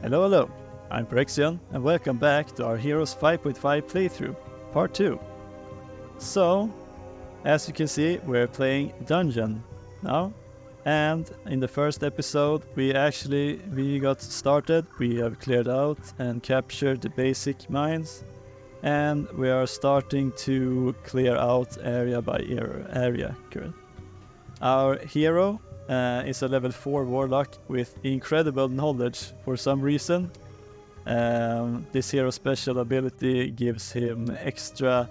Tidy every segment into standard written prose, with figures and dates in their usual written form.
Hello, hello, I'm Brexian and welcome back to our Heroes 5.5 playthrough, part 2. So, as you can see, we're playing Dungeon now, and in the first episode we got started, we have cleared out and captured the basic mines, and we are starting to clear out area by area currently. Our hero is a level 4 warlock with incredible knowledge for some reason. This hero's special ability gives him extra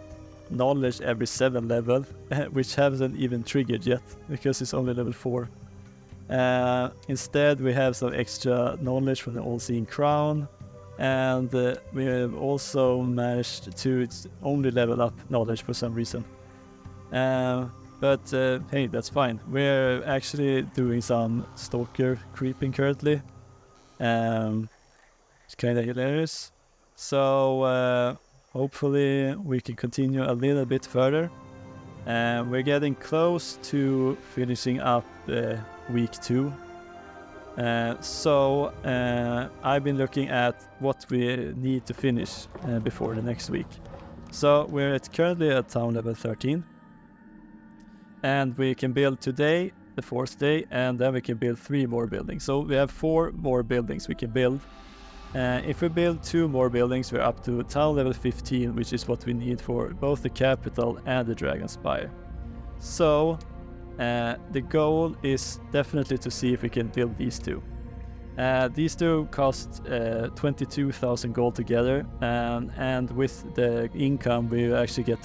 knowledge every 7 level, which hasn't even triggered yet because it's only level 4. Instead we have some extra knowledge from the All-Seeing Crown, and we have also managed to only level up knowledge for some reason. But hey, that's fine. We're actually doing some stalker creeping currently. It's kind of hilarious. So hopefully we can continue a little bit further. We're getting close to finishing up week 2. So I've been looking at what we need to finish before the next week. So we're currently at town level 13. And we can build today, the 4th day, and then we can build 3 more buildings. So we have 4 more buildings we can build. If we build 2 more buildings, we're up to town level 15, which is what we need for both the capital and the Dragon Spire. So the goal is definitely to see if we can build these 2. These 2 cost 22,000 gold together, and with the income we actually get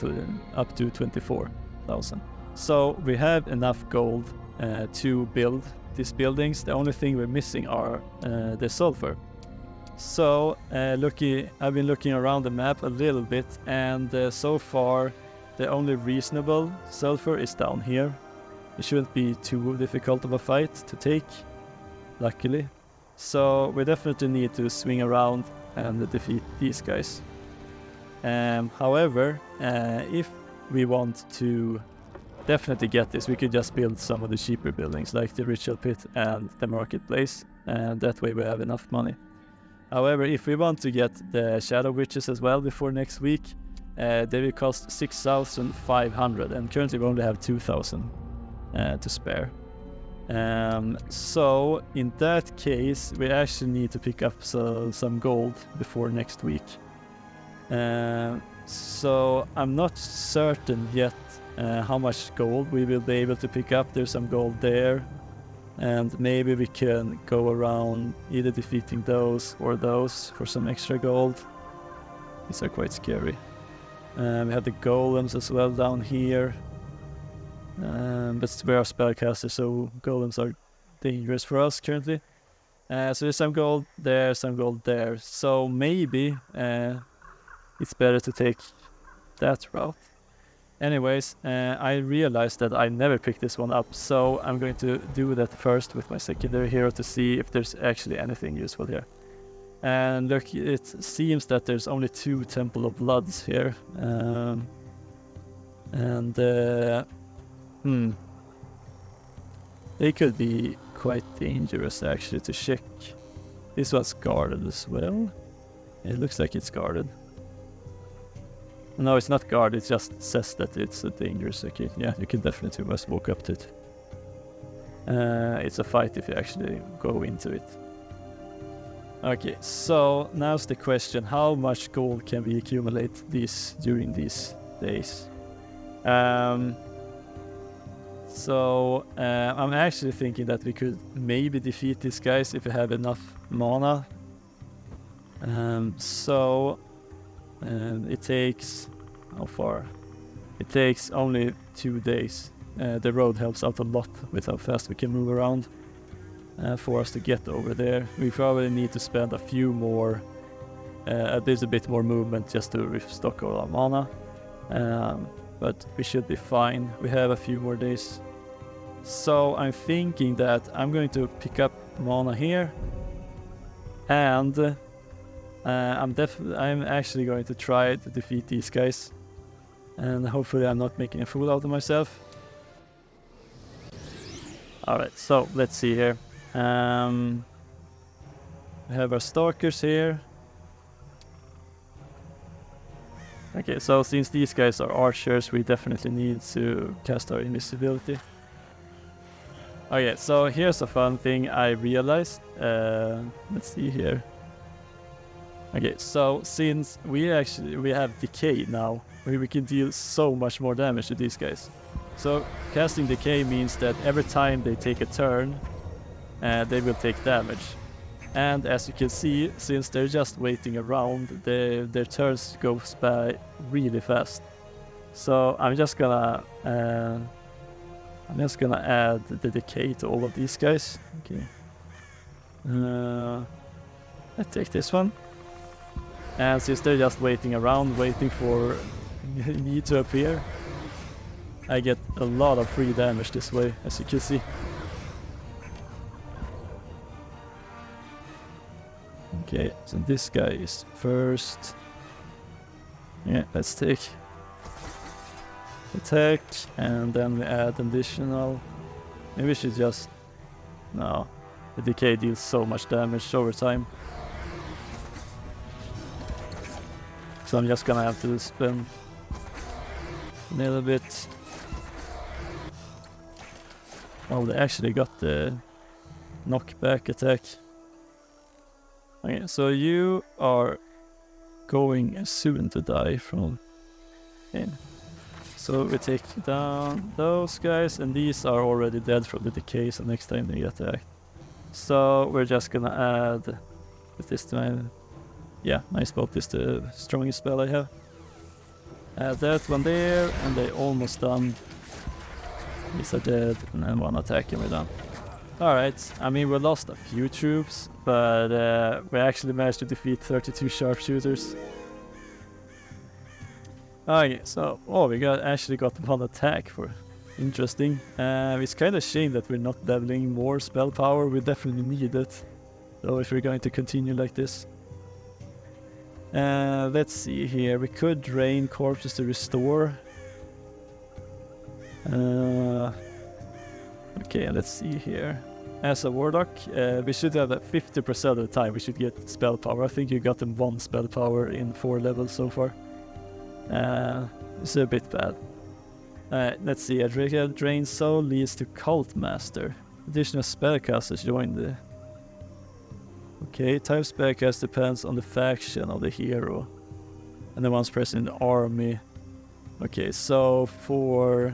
up to 24,000. So we have enough gold to build these buildings. The only thing we're missing are the sulfur. So I've been looking around the map a little bit, and so far the only reasonable sulfur is down here. It shouldn't be too difficult of a fight to take, luckily. So we definitely need to swing around and defeat these guys. However, if we want to definitely get this, we could just build some of the cheaper buildings like the ritual pit and the marketplace, and that way we have enough money. However, if we want to get the shadow witches as well before next week, they will cost 6,500, and currently we only have 2,000 to spare. So in that case we actually need to pick up some gold before next week. So I'm not certain yet how much gold we will be able to pick up. There's some gold there, and maybe we can go around either defeating those or those for some extra gold. These are quite scary. We have the golems as well down here, but we are spellcasters, so golems are dangerous for us currently. So there's some gold there, some gold there, so maybe it's better to take that route. Anyways, I realized that I never picked this one up, so I'm going to do that first with my secondary hero to see if there's actually anything useful here. And look, it seems that there's only 2 Temple of Bloods here. They could be quite dangerous actually to check. This one's guarded as well. It looks like it's guarded. No, it's not guarded, it just says that it's dangerous. Okay, yeah, you can definitely must walk up to it. It's a fight if you actually go into it. Okay, so now's the question, how much gold can we accumulate during these days? So I'm actually thinking that we could maybe defeat these guys if we have enough mana. It takes, how far? It takes only 2 days. The road helps out a lot with how fast we can move around for us to get over there. We probably need to spend a few more, there's a bit more movement just to restock all our mana. But we should be fine. We have a few more days. So I'm thinking that I'm going to pick up mana here, and I'm actually going to try to defeat these guys, and hopefully I'm not making a fool out of myself. Alright, so let's see here. We have our stalkers here. Okay, so since these guys are archers, we definitely need to cast our invisibility. Okay, so here's a fun thing I realized. Let's see here. Okay, so since we have decay now, we can deal so much more damage to these guys. So casting decay means that every time they take a turn, they will take damage. And as you can see, since they're just waiting around, their turns goes by really fast. So I'm just gonna add the decay to all of these guys. Okay. Let's take this one. And since they're just waiting around, waiting for me to appear, I get a lot of free damage this way, as you can see. Okay, so this guy is first. Yeah, let's take attack, and then we add additional. Maybe we should just... No, the decay deals so much damage over time. So I'm just gonna have to spend a little bit. Oh, they actually got the knockback attack. Okay, so you are going soon to die from... Okay. So we take down those guys, and these are already dead from the decay, so next time they get attacked. So we're just gonna add... With this time... Yeah, Nice Bolt is the strongest spell I have. Add that one there, and they're almost done. These are dead, and then one attack and we're done. Alright, I mean we lost a few troops, but we actually managed to defeat 32 sharpshooters. Okay, so we actually got one attack for interesting. It's kind of shame that we're not leveling more spell power. We definitely need it. So if we're going to continue like this. Let's see here. We could drain corpses to restore. Okay, let's see here. As a warlock, we should have that 50% of the time we should get spell power. I think you got them 1 spell power in 4 levels so far. It's a bit bad. Let's see. A drain soul leads to cult master. Additional spellcasters join the... Okay, type spellcast depends on the faction of the hero. And the ones present in the army. Okay, so for...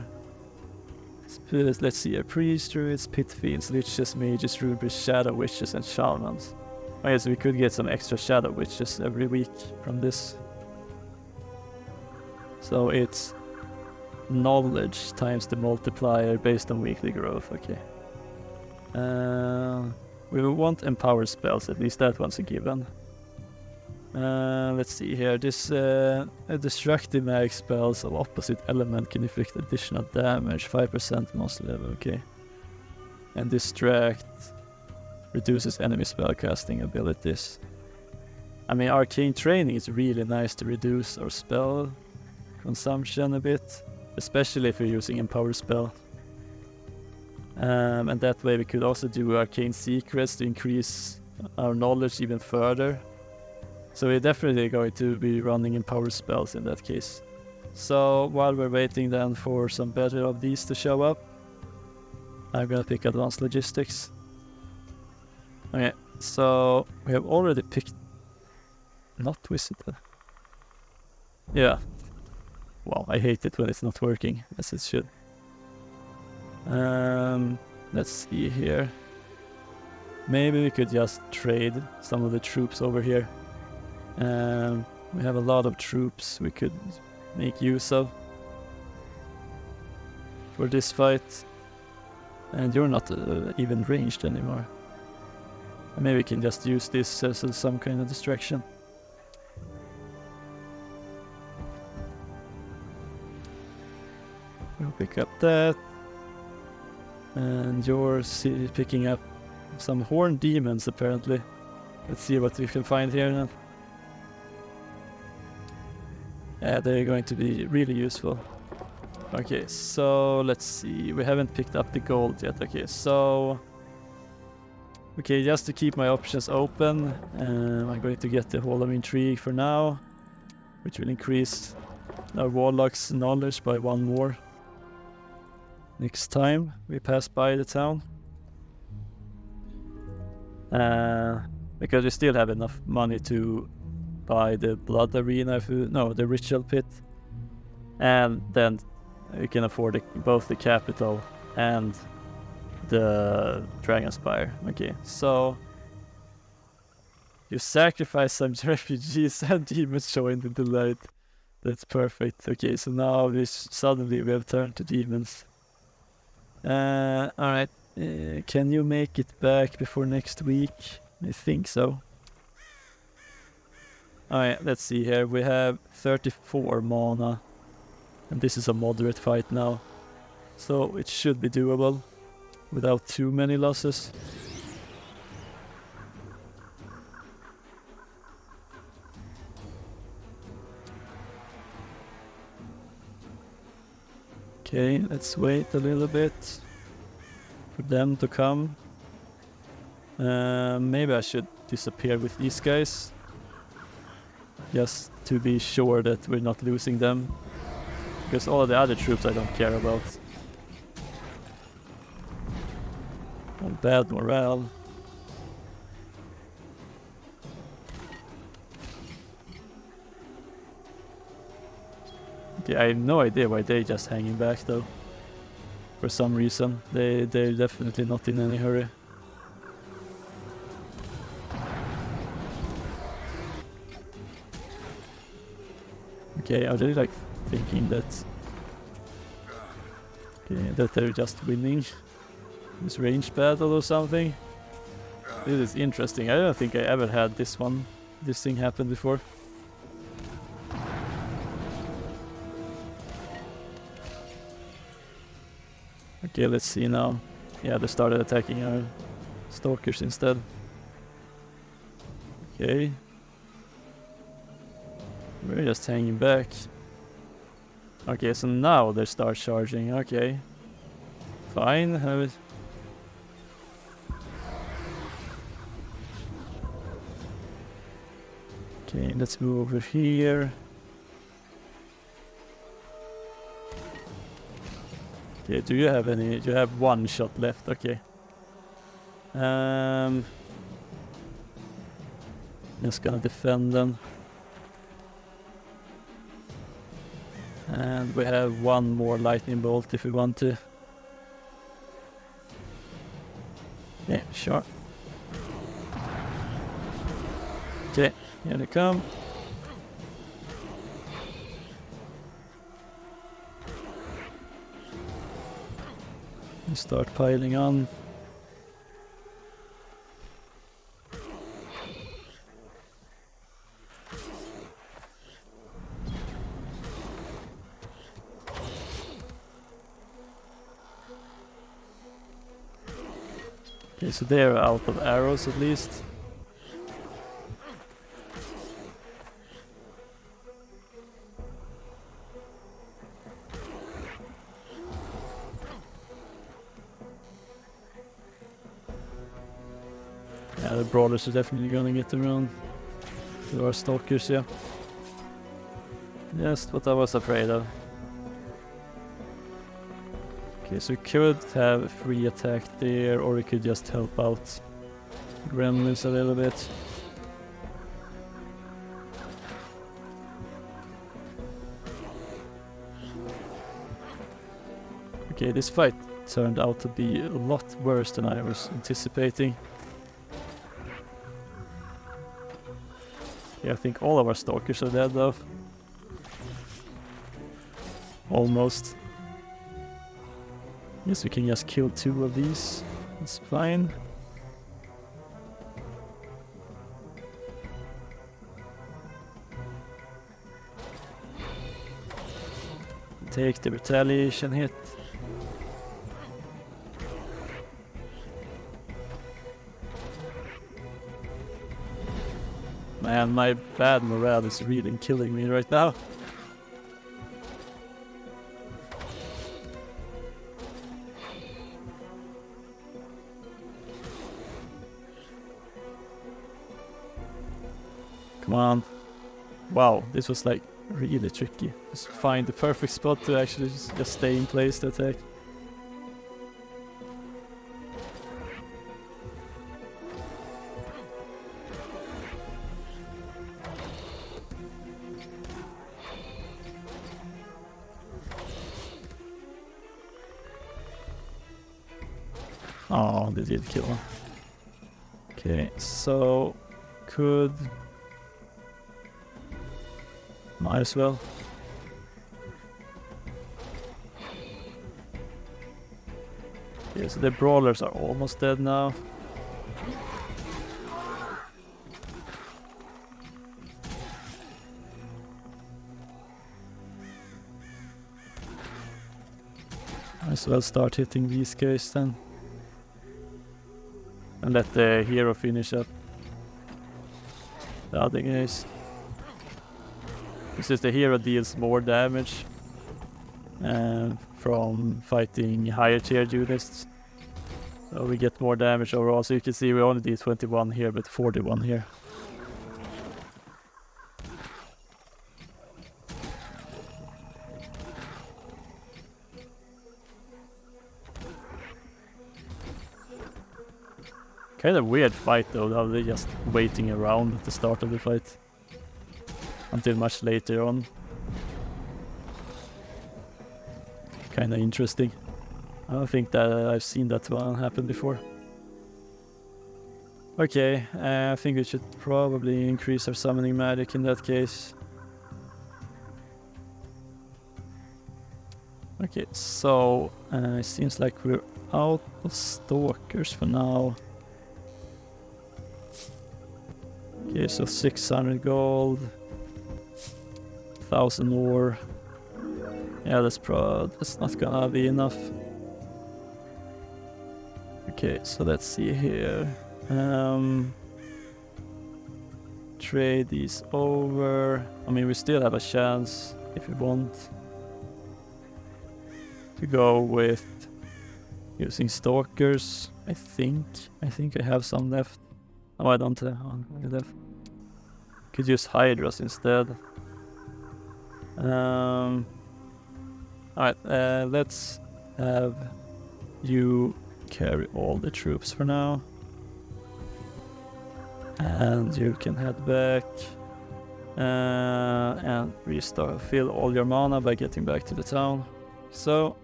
Let's see, a priest, druids, pit fiends, liches, mages, rubies, shadow witches, and shamans. Okay, so we could get some extra shadow witches every week from this. So it's knowledge times the multiplier based on weekly growth, okay. We want empowered spells, at least that one's a given. Let's see here, this destructive magic spells of opposite element can inflict additional damage, 5% monster level, okay. And distract reduces enemy spellcasting abilities. I mean, arcane training is really nice to reduce our spell consumption a bit, especially if you're using empowered spell. And that way we could also do arcane secrets to increase our knowledge even further. So we're definitely going to be running empowered spells in that case. So while we're waiting then for some better of these to show up, I'm gonna pick advanced logistics. Okay, so we have already picked... Not visited. Yeah. Wow, I hate it when it's not working as it should. Let's see here. Maybe we could just trade some of the troops over here. We have a lot of troops we could make use of for this fight. And you're not even ranged anymore. Maybe we can just use this as some kind of distraction. We'll pick up that. And you're picking up some horned demons apparently. Let's see what we can find here now. Yeah, they're going to be really useful. Okay, so let's see. We haven't picked up the gold yet. Okay, so Okay, just to keep my options open, I'm going to get the Hall of Intrigue for now, which will increase our Warlock's knowledge by 1 more next time we pass by the town. Because we still have enough money to buy the Blood Arena, the Ritual Pit, and then we can afford both the capital and the Dragon Spire. Okay, so you sacrifice some refugees and demons joined in the light. That's perfect. Okay, so now suddenly we have turned to demons. Alright, can you make it back before next week? I think so. Alright, let's see here. We have 34 mana, and this is a moderate fight now, so it should be doable without too many losses. Okay, let's wait a little bit for them to come. Maybe I should disappear with these guys, just to be sure that we're not losing them, because all of the other troops I don't care about. Oh, bad morale. Okay, I have no idea why they're just hanging back though. For some reason, they're definitely not in any hurry. Okay, are they like thinking that they're just winning this range battle or something? This is interesting. I don't think I ever had this thing happen before. Okay, let's see now. Yeah, they started attacking our stalkers instead. Okay. We're just hanging back. Okay, so now they start charging. Okay. Fine. Have it. Okay, let's move over here. Okay, do you have any? You have 1 shot left. Okay. Just gonna defend them. And we have 1 more lightning bolt if we want to. Yeah, sure. Okay, here they come. We start piling on. Okay, so they're out of arrows at least. Yeah, the brawlers are definitely gonna get around. There are stalkers, yeah. Just what I was afraid of. Okay, so we could have a free attack there, or we could just help out gremlins a little bit. Okay, this fight turned out to be a lot worse than I was anticipating. Yeah, I think all of our stalkers are dead though. Almost. Yes, we can just kill 2 of these. That's fine. Take the retaliation hit. Man, my bad morale is really killing me right now. Come on. Wow, this was like really tricky. Just find the perfect spot to actually just stay in place to attack. Oh, they did kill him. Okay, so could might as well. Okay, so the brawlers are almost dead now. Might as well start hitting these guys then. And let the hero finish up the other guys. Since the hero deals more damage from fighting higher tier units. So we get more damage overall. So you can see we only did 21 here, but 41 here. Kind of weird fight though, how they're just waiting around at the start of the fight. Until much later on. Kinda interesting. I don't think that I've seen that one happen before. Okay, I think we should probably increase our summoning magic in that case. Okay, so it seems like we're out of stalkers for now. Okay, so 600 gold. 1,000 more. Yeah, that's not gonna be enough. Okay, so let's see here. Trade these over. I mean, we still have a chance if we want to go with using stalkers. I think I have some left. Oh, I don't have any left. Could use hydras instead. Alright, let's have you carry all the troops for now. And you can head back and fill all your mana by getting back to the town. So,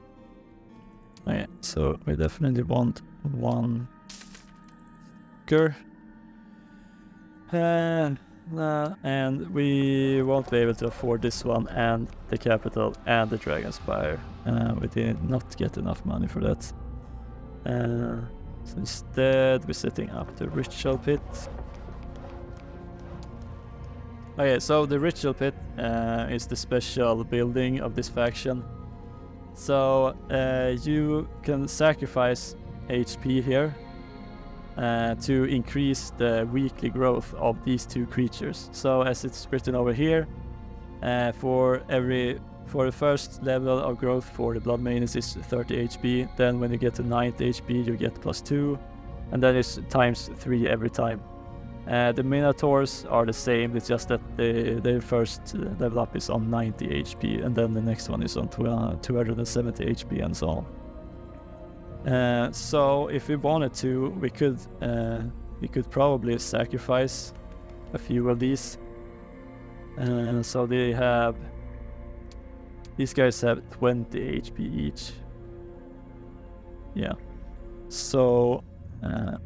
okay, so we definitely want one and we won't be able to afford this one and the capital and the dragon spire. We did not get enough money for that. So instead we're setting up the ritual pit. Okay, so the ritual pit is the special building of this faction. So you can sacrifice HP here to increase the weekly growth of these two creatures. So as it's written over here, for the first level of growth for the Blood Maidens is 30 HP. Then when you get to 90 HP you get +2, and then it's times 3 every time. The Minotaurs are the same, it's just that their first level up is on 90 HP, and then the next one is on 270 HP and so on. So if we wanted to, we could probably sacrifice a few of these. So these guys have 20 HP each. Yeah. So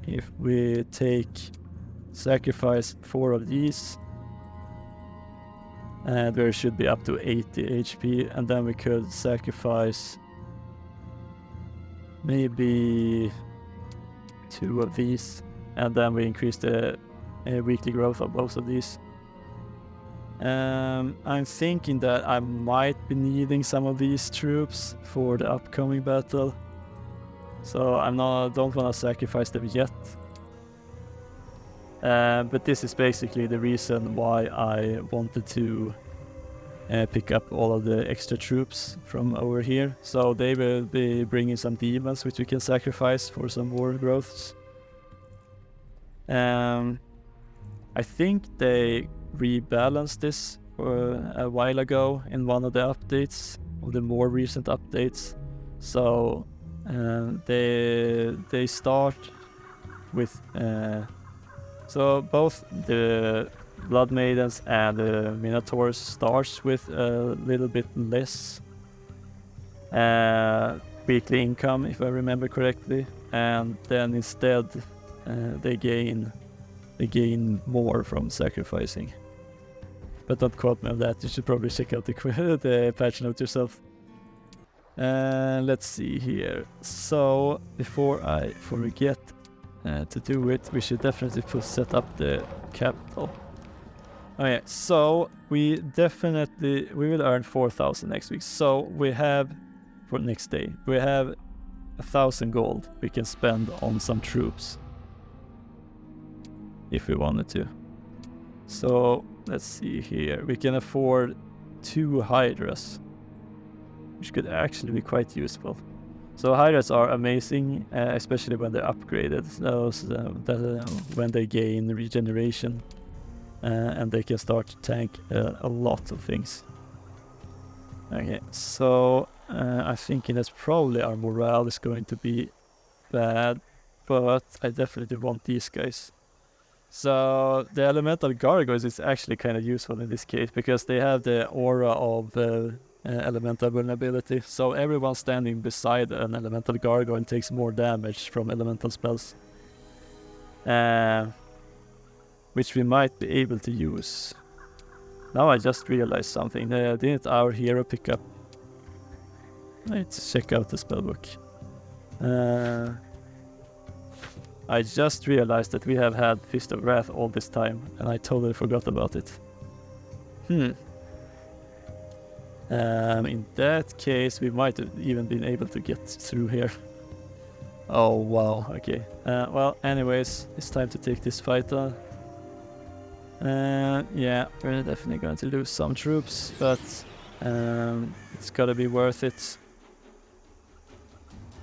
if we sacrifice 4 of these, there should be up to 80 HP, and then we could sacrifice maybe 2 of these, and then we increase the weekly growth of both of these. I'm thinking that I might be needing some of these troops for the upcoming battle, so don't want to sacrifice them yet. But this is basically the reason why I wanted to pick up all of the extra troops from over here. So they will be bringing some demons which we can sacrifice for some more growths. I think they rebalanced this a while ago in one of the updates, of the more recent updates. So they start with so both the Blood Maidens and the Minotaurs starts with a little bit less weekly income, if I remember correctly, and then instead they gain more from sacrificing. But don't quote me on that. You should probably check out the patch note yourself. Let's see here. So before I forget to do it, we should definitely set up the capital. Okay, so we will earn 4,000 next week. So we have, for next day, we have 1,000 gold we can spend on some troops if we wanted to. So let's see here, we can afford 2 Hydras, which could actually be quite useful. So Hydras are amazing, especially when they're upgraded, when they gain regeneration, and they can start to tank a lot of things. Okay, so I'm thinking that probably our morale is going to be bad, but I definitely want these guys. So the elemental gargoyles is actually kind of useful in this case because they have the aura of elemental vulnerability. So everyone standing beside an elemental gargoyle takes more damage from elemental spells, which we might be able to use. Now I just realized something. Didn't our hero pick up? Let's check out the spellbook. I just realized that we have had Fist of Wrath all this time, and I totally forgot about it. In that case, we might have even been able to get through here. Oh wow, okay. Well, anyways, it's time to take this fight on. Yeah, we're definitely going to lose some troops, but it's gotta be worth it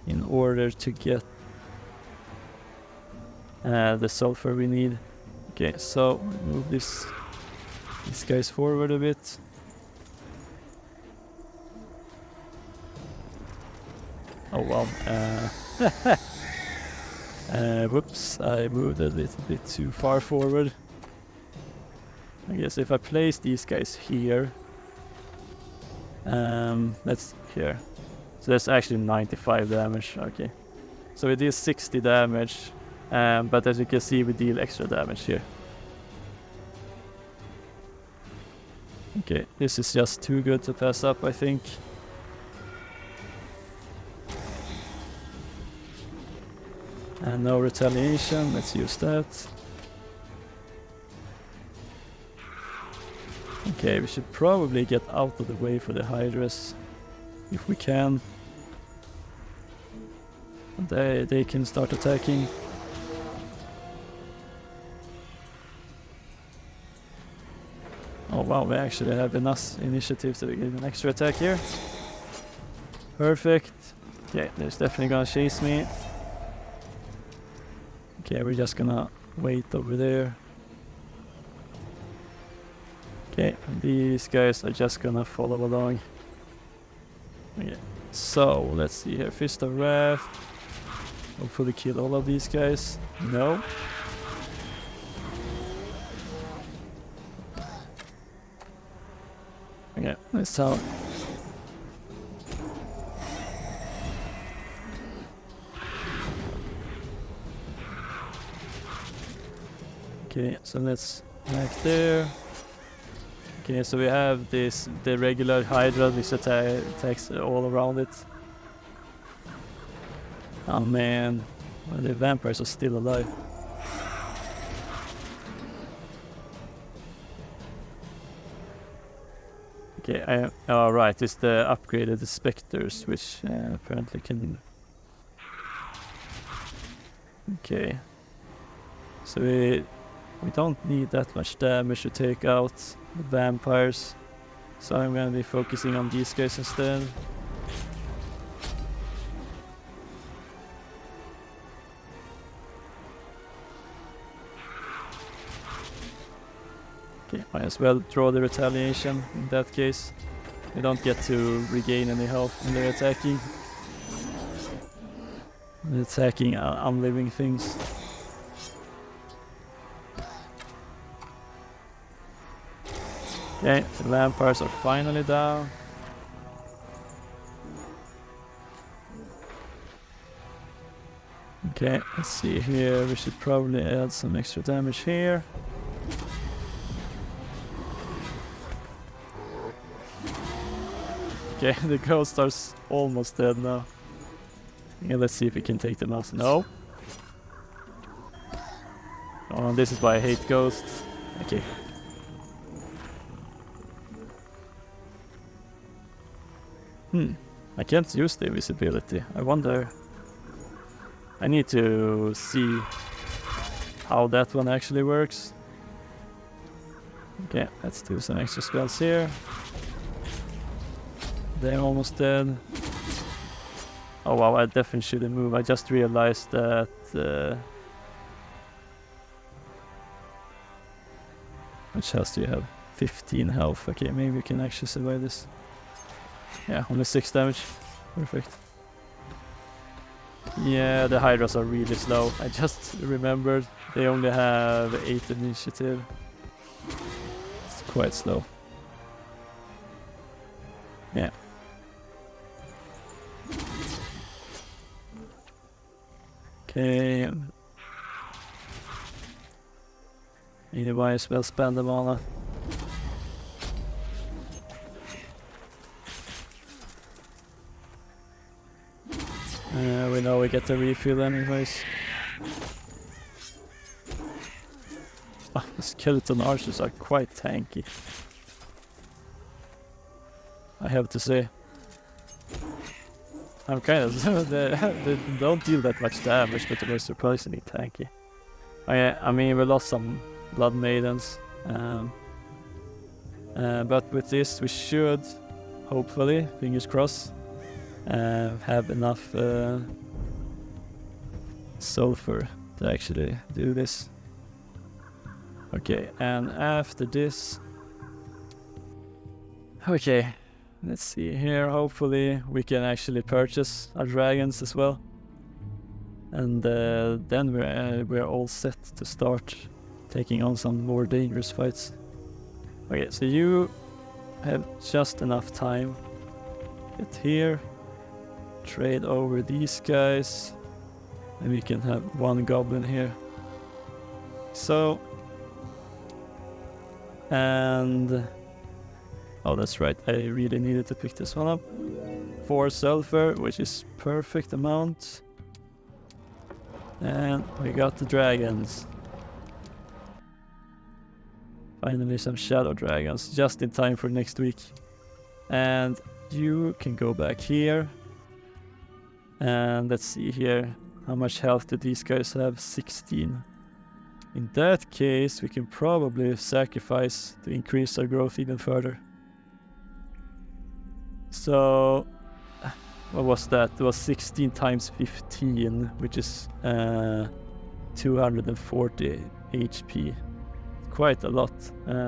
in order to get the sulfur we need. Okay, so move these guys forward a bit. Oh wow. Whoops, I moved a little bit too far forward. I guess if I place these guys here, that's here. So that's actually 95 damage. Okay, so it is 60 damage, but as you can see, we deal extra damage here. Okay, this is just too good to pass up, I think. And no retaliation, let's use that. Okay, we should probably get out of the way for the Hydras, if we can. They can start attacking. Oh wow, we actually have enough initiative to get an extra attack here. Perfect. Okay, they're definitely gonna chase me. Okay, we're just gonna wait over there. Okay, these guys are just gonna follow along. Okay, so let's see here. Fist of Wrath. Hopefully kill all of these guys. No. Okay, that's how. Okay, so let's back there. Okay, so we have the regular Hydra, which attacks all around it. Oh man, well, the vampires are still alive. Okay, oh right, it's the upgraded specters, which apparently can. Okay, so we don't need that much damage to take out the vampires, so I'm gonna be focusing on these guys instead. Okay, might as well draw the retaliation in that case. They don't get to regain any health when they're attacking. They're attacking unliving things. Okay, the vampires are finally down. Okay, let's see here. We should probably add some extra damage here. Okay, the ghosts are almost dead now. Yeah, let's see if we can take them out. No. Oh, this is why I hate ghosts. Okay. I can't use the invisibility. I wonder... I need to see how that one actually works. Okay, let's do some extra spells here. They're almost dead. Oh wow, I definitely shouldn't move. I just realized that... Which health do you have? 15 health. Okay, maybe we can actually survive this. Yeah, only 6 damage. Perfect. Yeah, the Hydras are really slow. I just remembered they only have 8 initiative. It's quite slow. Yeah. Okay. Either way, as well spend them all. We know we get the refill anyways. Oh, the skeleton archers are quite tanky, I have to say. I'm kind of... they don't deal that much damage, but they're surprisingly tanky. I mean, we lost some Blood Maidens. But with this we should, hopefully, fingers crossed, have enough sulfur to actually do this. Okay, and after this... Okay, let's see here. Hopefully we can actually purchase our dragons as well. And then we're all set to start taking on some more dangerous fights. Okay, so you have just enough time. Get here, trade over these guys, and we can have one goblin here. So, and oh, that's right, I really needed to pick this one up. 4 sulfur, which is perfect amount. And we got the dragons. Finally some shadow dragons, just in time for next week. And you can go back here. And let's see here. How much health do these guys have? 16. In that case, we can probably sacrifice to increase our growth even further. So, what was that? It was 16 times 15, which is 240 HP. Quite a lot.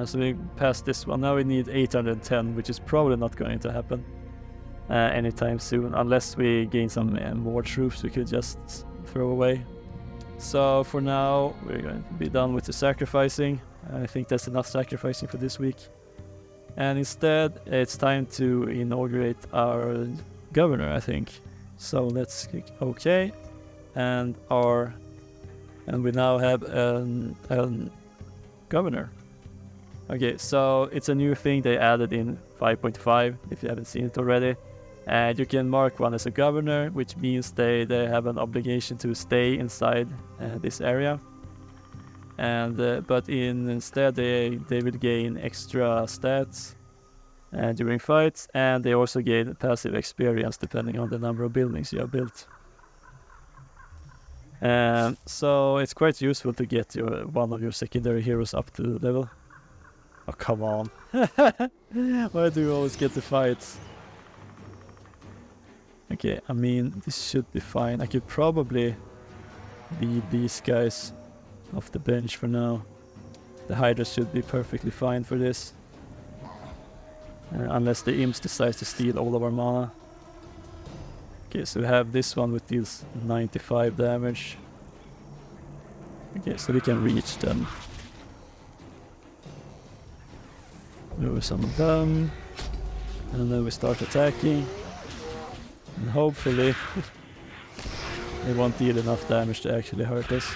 So we passed this one. Now we need 810, which is probably not going to happen anytime soon, unless we gain some more troops we could just throw away. So for now, we're going to be done with the sacrificing. I think that's enough sacrificing for this week. And instead, it's time to inaugurate our governor, I think. So let's click OK. And we now have an governor. Okay, so it's a new thing they added in 5.5, if you haven't seen it already. And you can mark one as a governor, which means they have an obligation to stay inside this area. And but instead they will gain extra stats during fights, and they also gain passive experience depending on the number of buildings you have built. So it's quite useful to get one of your secondary heroes up to level. Oh, come on. Why do you always get the fights? Okay, I mean, this should be fine. I could probably leave these guys off the bench for now. The Hydra should be perfectly fine for this. Unless the imps decides to steal all of our mana. Okay, so we have this one which deals 95 damage. Okay, so we can reach them. Move some of them. And then we start attacking. And hopefully they won't deal enough damage to actually hurt us.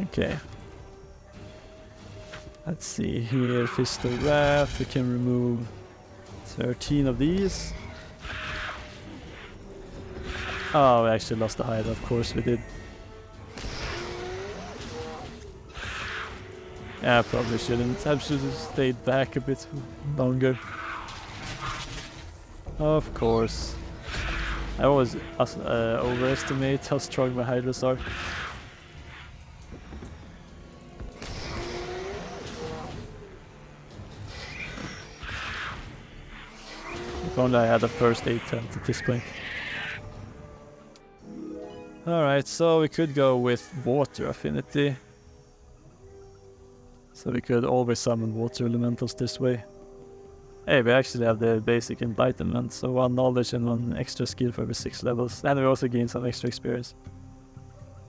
Okay. Let's see here, Fist of Wrath, we can remove 13 of these. Oh, we actually lost the Hydra, of course we did. Yeah, I probably shouldn't. I should have stayed back a bit longer. Of course. I always overestimate how strong my Hydras are. If only I had a first aid tent at this point. Alright, so we could go with water affinity. So we could always summon water elementals this way. Hey, we actually have the basic enlightenment, so 1 knowledge and 1 extra skill for every 6 levels. And we also gain some extra experience.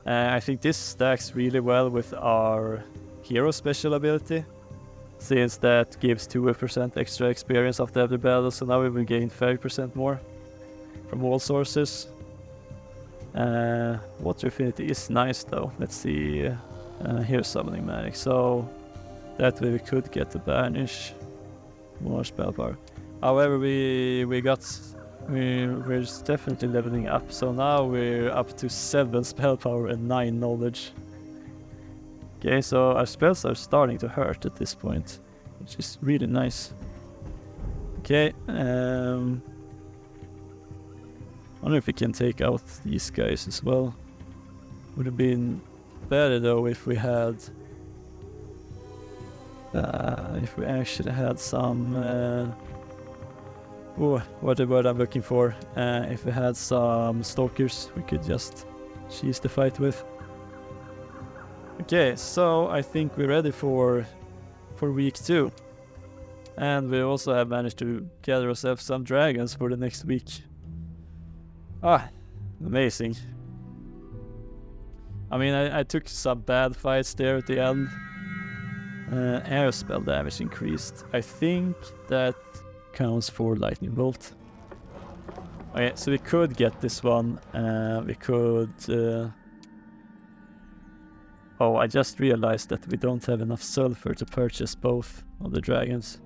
I think this stacks really well with our hero special ability, since that gives 2% extra experience after every battle, so now we will gain 5% more from all sources. Water affinity is nice though. Let's see, here's summoning magic, so that way we could get the banish, more spell power. However, we're definitely leveling up, so now we're up to 7 spell power and 9 knowledge. Okay, so our spells are starting to hurt at this point, which is really nice. Okay, I wonder if we can take out these guys as well. Would have been better though if we had, if we actually had some, what the word I'm looking for? If we had some stalkers, we could just cheese the fight with. Okay, so I think we're ready for week 2. And we also have managed to gather ourselves some dragons for the next week. Ah, amazing. I mean, I took some bad fights there at the end. Air spell damage increased. I think that counts for lightning bolt. Okay, so we could get this one. We could... Oh, I just realized that we don't have enough sulfur to purchase both of the dragons.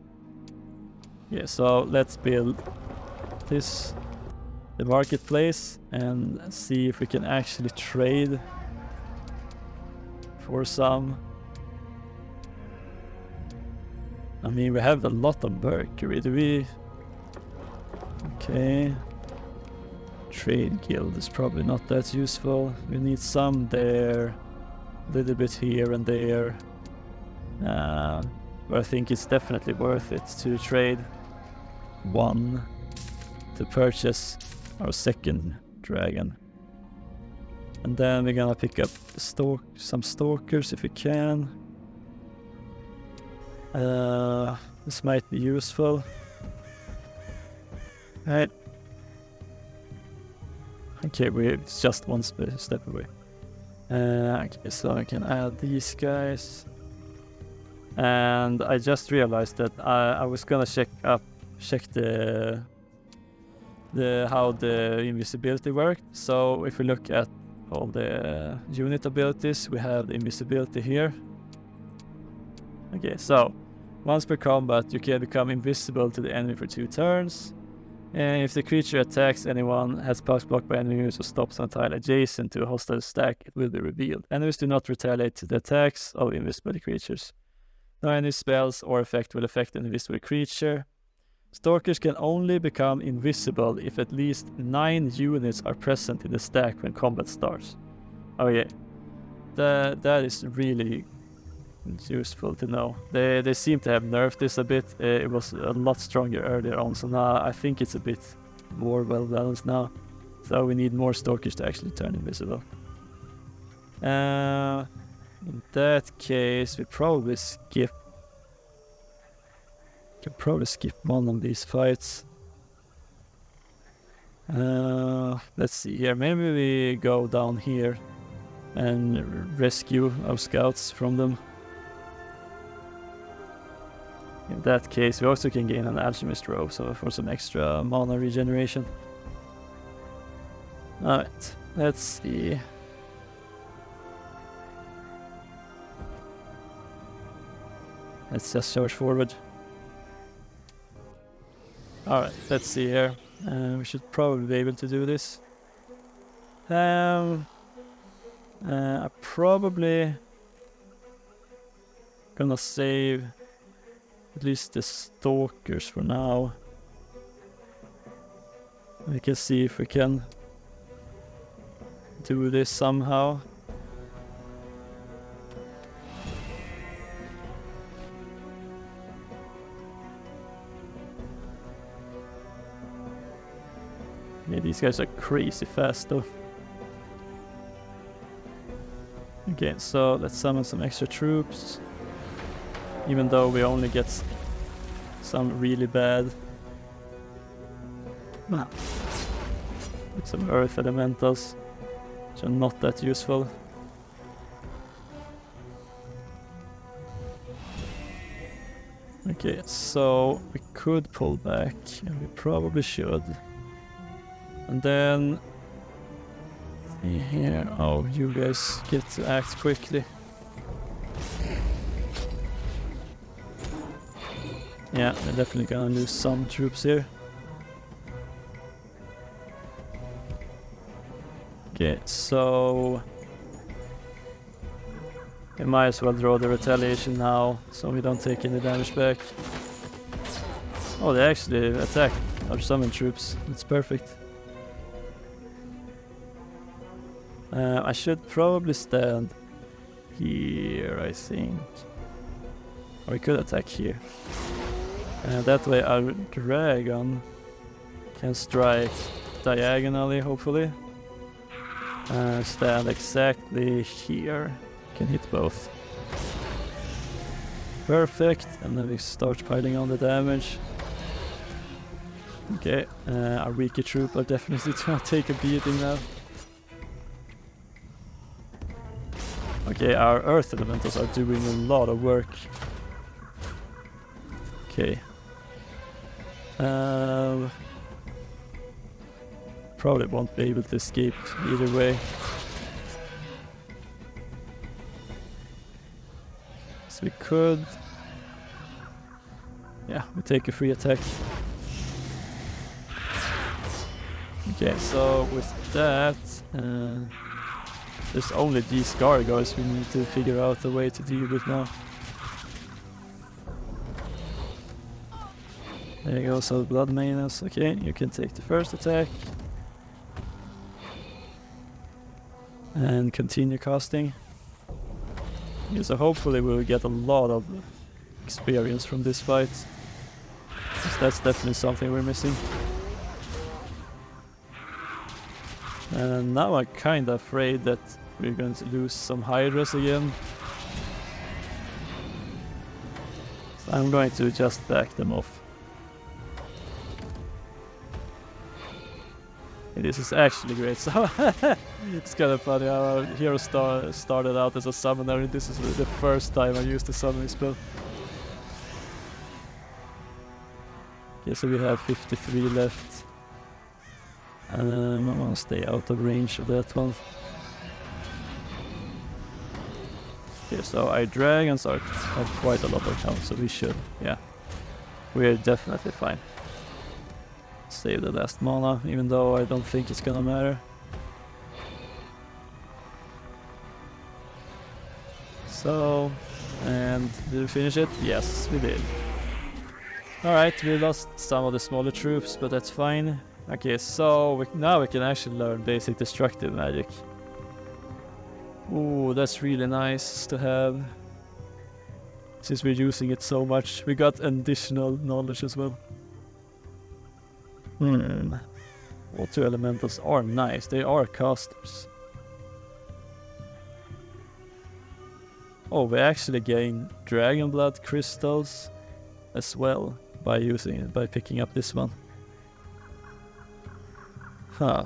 Yeah, so let's build this, the marketplace, and see if we can actually trade for some. I mean, we have a lot of mercury. Do we? Okay. Trade guild is probably not that useful. We need some there. A little bit here and there, but I think it's definitely worth it to trade 1 to purchase our second dragon. And then we're gonna pick up some stalkers if we can. This might be useful. Right. Okay, it's just 1 step away. Okay, so I can add these guys. And I just realized that I was gonna check the how the invisibility worked. So if we look at all the unit abilities, we have the invisibility here. Okay, so once per combat you can become invisible to the enemy for 2 turns. And if the creature attacks anyone, has pass blocked by enemies, or stops on a tile adjacent to a hostile stack, it will be revealed. Enemies do not retaliate to the attacks of invisible creatures. No any spells or effect will affect an invisible creature. Stalkers can only become invisible if at least 9 units are present in the stack when combat starts. Oh yeah, that is really useful to know. They seem to have nerfed this a bit. It was a lot stronger earlier on, so now I think it's a bit more well balanced now. So we need more stalkers to actually turn invisible. In that case, we probably skip. Can probably skip one of these fights. Let's see here. Maybe we go down here and rescue our scouts from them. In that case, we also can gain an alchemist robe, so for some extra mana regeneration. Alright, let's see. Let's just charge forward. Alright, let's see here. We should probably be able to do this. I probably gonna save at least the stalkers for now. We can see if we can do this somehow. Yeah, these guys are crazy fast though. Okay, so let's summon some extra troops. Even though we only get some really bad. With some earth elementals, which are not that useful. Okay, so we could pull back, and we probably should. And then here, oh, you guys get to act quickly. Yeah, we're definitely gonna lose some troops here. Okay, so we might as well draw the retaliation now, so we don't take any damage back. Oh, they actually attacked our summon troops. That's perfect. I should probably stand here, I think. Or we could attack here. That way our dragon can strike diagonally, hopefully. Stand exactly here. Can hit both. Perfect, and then we start piling on the damage. Okay, our weaker troop are definitely trying to take a beating now. Okay, our earth elementals are doing a lot of work. Okay. Probably won't be able to escape either way. So we could... Yeah, we take a free attack. Okay, so with that... there's only these gargoyles we need to figure out a way to deal with now. There you go, so Blood Maidens. Okay, you can take the first attack. And continue casting. Yeah, so hopefully we'll get a lot of experience from this fight. That's definitely something we're missing. And now I'm kinda afraid that we're going to lose some Hydras again. So I'm going to just back them off. This is actually great, so it's kind of funny how our hero started out as a summoner, and this is the first time I used the summoning spell. Okay, so we have 53 left. I want to stay out of range of that one. Okay, so our dragons have quite a lot of health, so we should, yeah. We're definitely fine. Save the last mana, even though I don't think it's gonna matter. So, and did we finish it? Yes, we did. Alright, we lost some of the smaller troops, but that's fine. Okay, so now we can actually learn basic destructive magic. Ooh, that's really nice to have. Since we're using it so much, we got additional knowledge as well. Water elementals are nice, they are casters. Oh, we actually gain dragon blood crystals as well by picking up this one. Huh.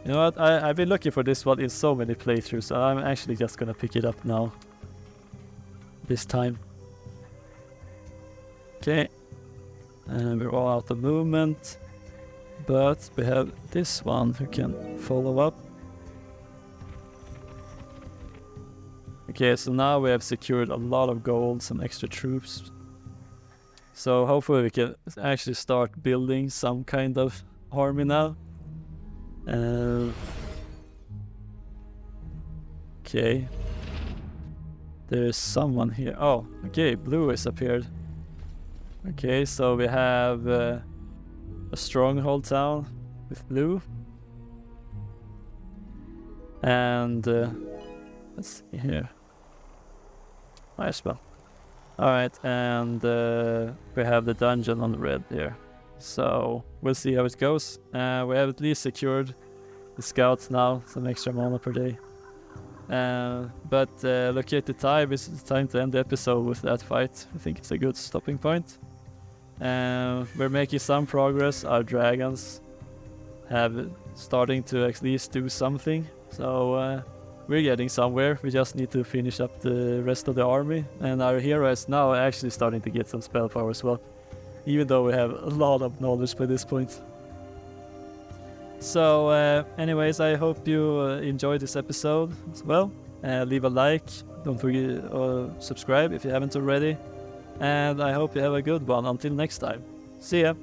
You know what? I've been looking for this one in so many playthroughs, so I'm actually just gonna pick it up now. This time. Okay. And we're all out of movement. But we have this one who can follow up. Okay, so now we have secured a lot of gold, some extra troops. So hopefully we can actually start building some kind of army now. Okay. There's someone here. Oh, okay, blue has appeared. Okay, so we have a stronghold town with blue. And let's see here. Nice one. Alright, and we have the dungeon on the red here. So we'll see how it goes. We have at least secured the scouts now, some extra mana per day. But looking at the time, it's time to end the episode with that fight. I think it's a good stopping point. We're making some progress. Our dragons have starting to at least do something. So we're getting somewhere. We just need to finish up the rest of the army. And our hero is now actually starting to get some spell power as well. Even though we have a lot of knowledge by this point. So anyways, I hope you enjoyed this episode as well. Leave a like. Don't forget to subscribe if you haven't already. And I hope you have a good one. Until next time. See ya.